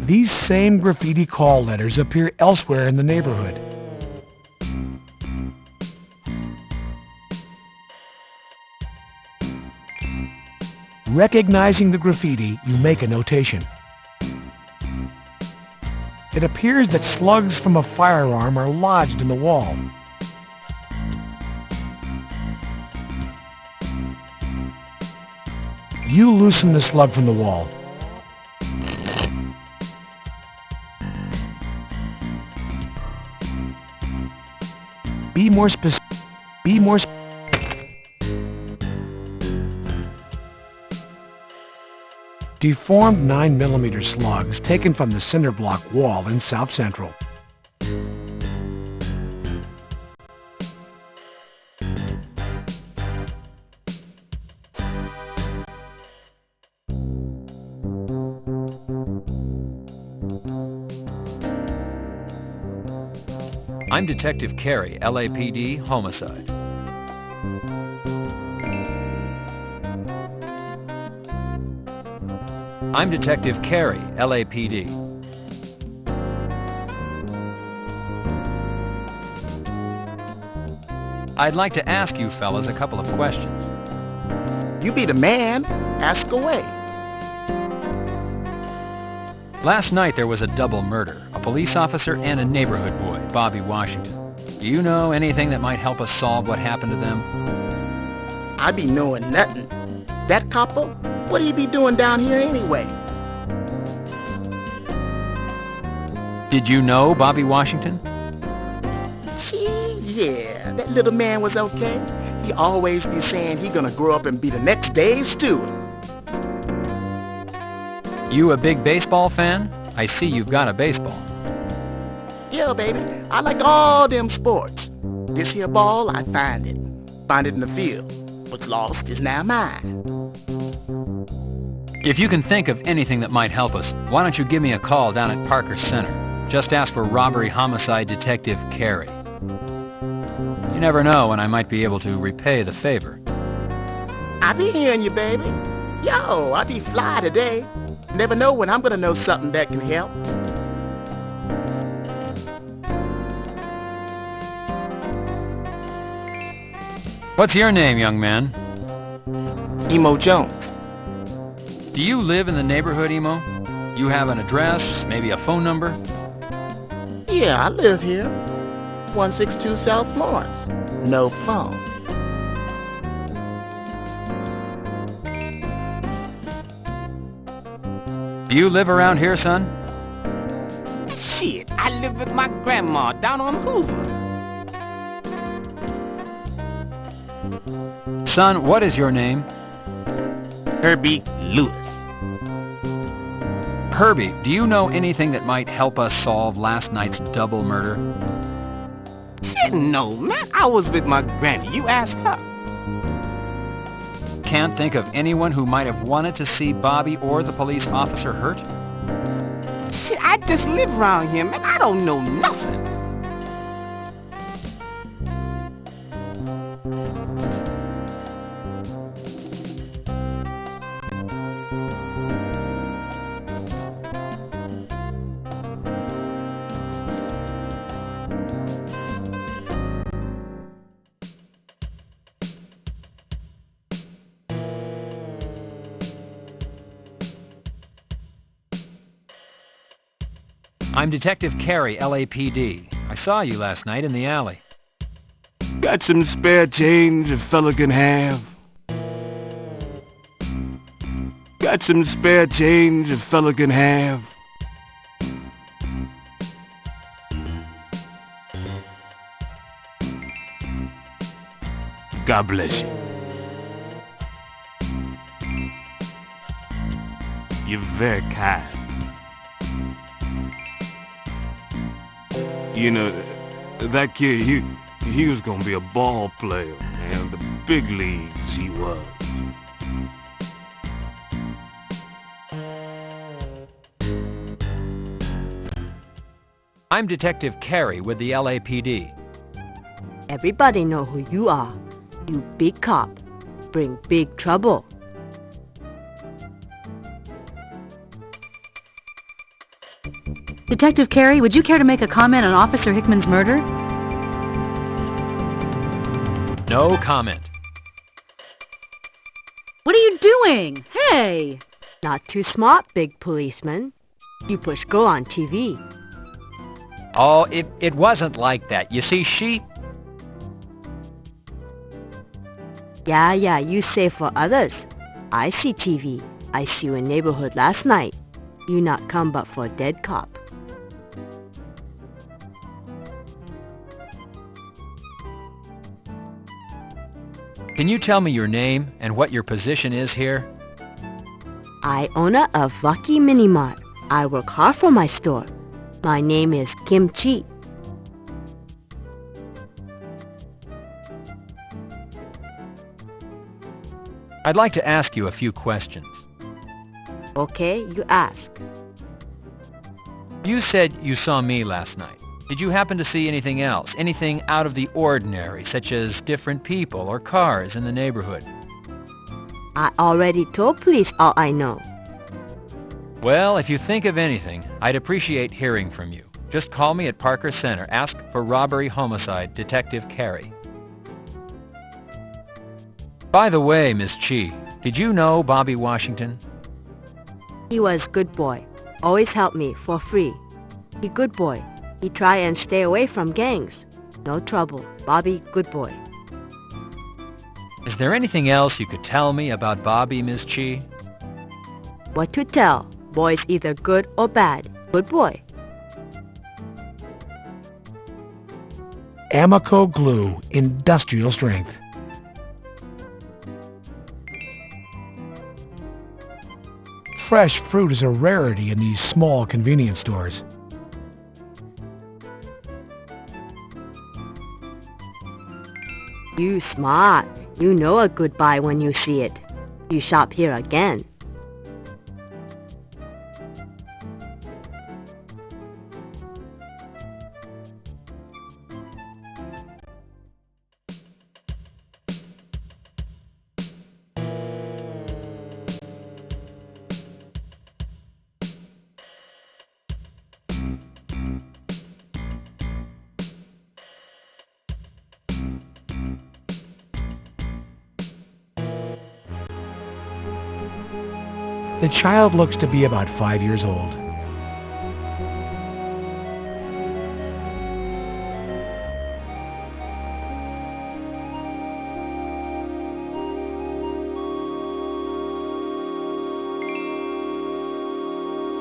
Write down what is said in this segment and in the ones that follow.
These same graffiti call letters appear elsewhere in the neighborhood. Recognizing the graffiti, you make a notation. It appears that slugs from a firearm are lodged in the wall. You loosen the slug from the wall. Be more specific. Deformed 9mm slugs taken from the cinder block wall in South Central. I'm Detective Carey, LAPD, Homicide. I'm Detective Carey, LAPD. I'd like to ask you fellas a couple of questions. You be the man. Ask away. Last night there was a double murder, a police officer and a neighborhood boy, Bobby Washington. Do you know anything that might help us solve what happened to them? I be knowing nothing. That copper? What do he be doing down here anyway? Did you know Bobby Washington? Gee, yeah, that little man was okay. He always be saying he gonna grow up and be the next Dave Stewart. You a big baseball fan? I see you've got a baseball. Yeah, baby, I like all them sports. This here ball, I find it. Find it in the field. What's lost is now mine. If you can think of anything that might help us, why don't you give me a call down at Parker Center? Just ask for Robbery Homicide Detective Carey. You never know when I might be able to repay the favor. I be hearing you, baby. Yo, I be fly today. Never know when I'm gonna know something that can help. What's your name, young man? Emo Jones. Do you live in the neighborhood, Emo? You have an address, maybe a phone number? Yeah, I live here. 162 South Florence. No phone. Do you live around here, son? Shit, I live with my grandma down on Hoover. Son, what is your name? Herbie Lewis. Herbie, do you know anything that might help us solve last night's double murder? Shit, no, man. I was with my granny. You ask her. Can't think of anyone who might have wanted to see Bobby or the police officer hurt? Shit, I just live around here, man. I don't know nothing. I'm Detective Carey, LAPD. I saw you last night in the alley. Got some spare change a fella can have? Got some spare change a fella can have? God bless you. You're very kind. You know, that kid, he was gonna be a ball player, man. The big leagues he was. I'm Detective Carey with the LAPD. Everybody know who you are. You big cop. Bring big trouble. Detective Carey, would you care to make a comment on Officer Hickman's murder? No comment. What are you doing? Hey! Not too smart, big policeman. You push go on TV. Oh, it wasn't like that. You see, Yeah, you say for others. I see TV. I see you in neighborhood last night. You not come but for dead cop. Can you tell me your name and what your position is here? I owner of Lucky Mini Mart. I work hard for my store. My name is Kim Chi. I'd like to ask you a few questions. Okay, you ask. You said you saw me last night. Did you happen to see anything else? Anything out of the ordinary, such as different people or cars in the neighborhood? I already told police all I know. Well, if you think of anything, I'd appreciate hearing from you. Just call me at Parker Center. Ask for Robbery Homicide Detective Carey. By the way, Miss Chi, did you know Bobby Washington? He was good boy. Always help me for free. He good boy. He try and stay away from gangs. No trouble. Bobby good boy. Is there anything else you could tell me about Bobby, Miss Chi? What to tell? Boy's either good or bad. Good boy. Amico glue, industrial strength. Fresh fruit is a rarity in these small convenience stores. You smart. You know a good buy when you see it. You shop here again. The child looks to be about 5 years old.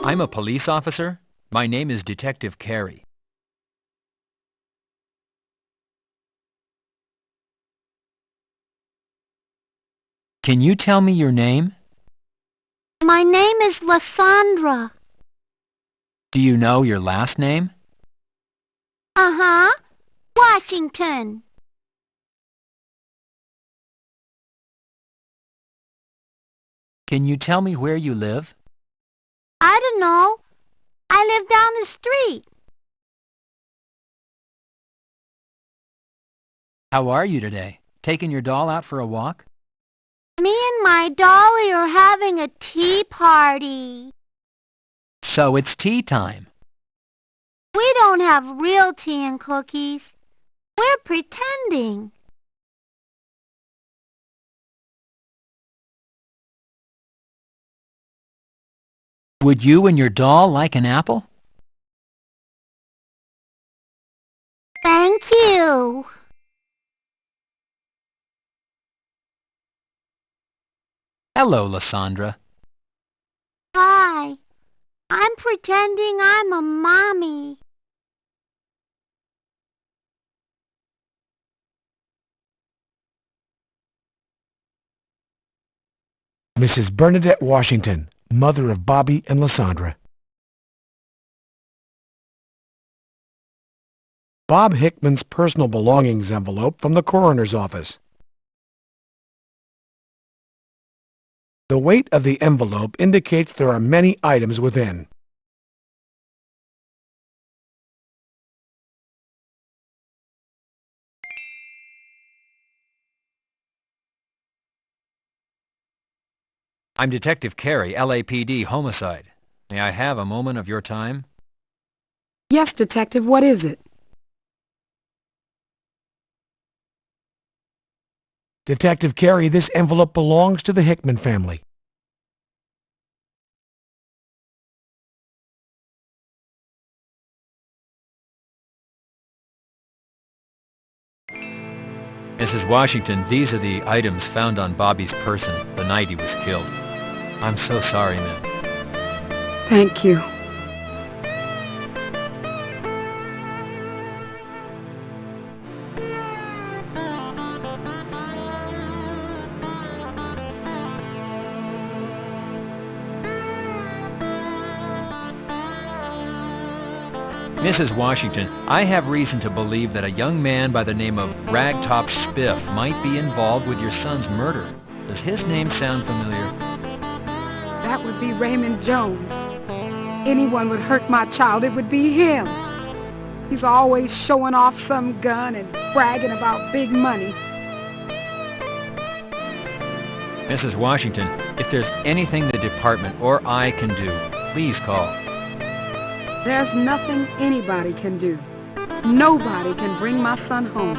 I'm a police officer. My name is Detective Carey. Can you tell me your name? My name is Lysandra. Do you know your last name? Uh-huh. Washington. Can you tell me where you live? I don't know. I live down the street. How are you today? Taking your doll out for a walk? Me and my dolly are having a tea party. So it's tea time. We don't have real tea and cookies. We're pretending. Would you and your doll like an apple? Thank you. Hello, Lysandra. Hi. I'm pretending I'm a mommy. Mrs. Bernadette Washington, mother of Bobby and Lysandra. Bob Hickman's personal belongings envelope from the coroner's office. The weight of the envelope indicates there are many items within. I'm Detective Carey, LAPD Homicide. May I have a moment of your time? Yes, Detective, what is it? Detective Carey, this envelope belongs to the Hickman family. Mrs. Washington, these are the items found on Bobby's person the night he was killed. I'm so sorry, ma'am. Thank you. Mrs. Washington, I have reason to believe that a young man by the name of Ragtop Spiff might be involved with your son's murder. Does his name sound familiar? That would be Raymond Jones. Anyone would hurt my child, it would be him. He's always showing off some gun and bragging about big money. Mrs. Washington, if there's anything the department or I can do, please call. There's nothing anybody can do. Nobody can bring my son home.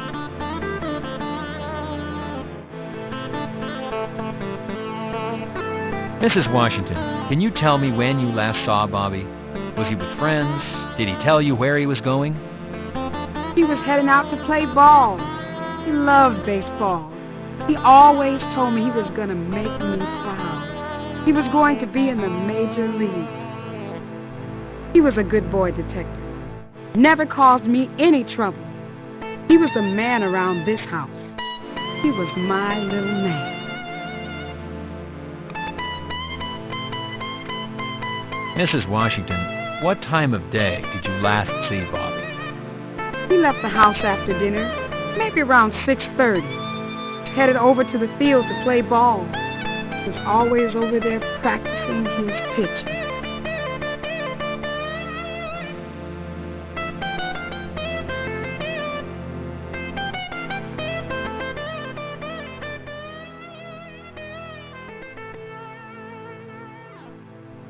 Mrs. Washington, can you tell me when you last saw Bobby? Was he with friends? Did he tell you where he was going? He was heading out to play ball. He loved baseball. He always told me he was going to make me proud. He was going to be in the major leagues. He was a good boy, Detective. Never caused me any trouble. He was the man around this house. He was my little man. Mrs. Washington, what time of day did you last see Bobby? He left the house after dinner, maybe around 6:30. Headed over to the field to play ball. He was always over there practicing his pitching.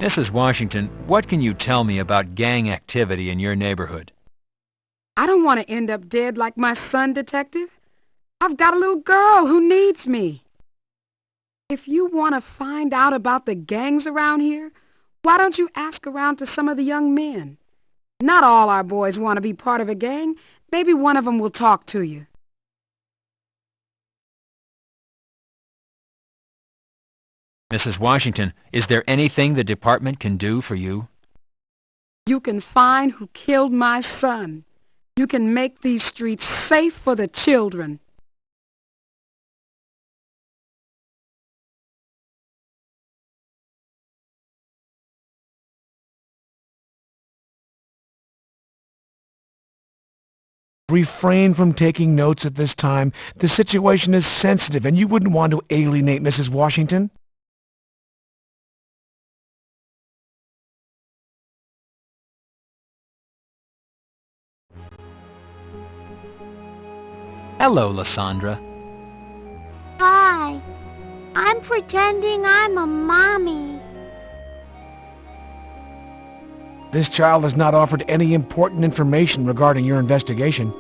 Mrs. Washington, what can you tell me about gang activity in your neighborhood? I don't want to end up dead like my son, Detective. I've got a little girl who needs me. If you want to find out about the gangs around here, why don't you ask around to some of the young men? Not all our boys want to be part of a gang. Maybe one of them will talk to you. Mrs. Washington, is there anything the department can do for you? You can find who killed my son. You can make these streets safe for the children. Refrain from taking notes at this time. The situation is sensitive, and you wouldn't want to alienate Mrs. Washington. Hello, Lysandra. Hi. I'm pretending I'm a mommy. This child has not offered any important information regarding your investigation.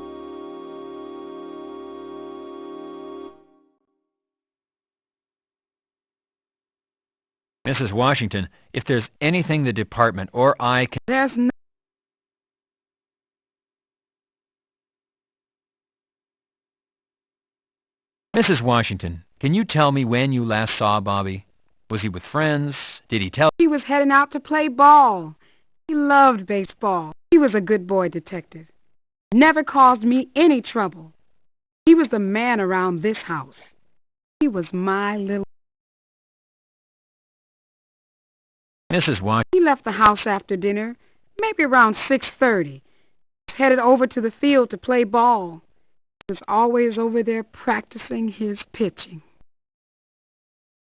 Mrs. Washington, if there's anything the department or I can... There's no... Mrs. Washington, can you tell me when you last saw Bobby? Was he with friends? Did he tell... He was heading out to play ball. He loved baseball. He was a good boy, Detective. Never caused me any trouble. He was the man around this house. He was my little... Mrs. Washington... He left the house after dinner, maybe around 6:30. Headed over to the field to play ball. He was always over there practicing his pitching.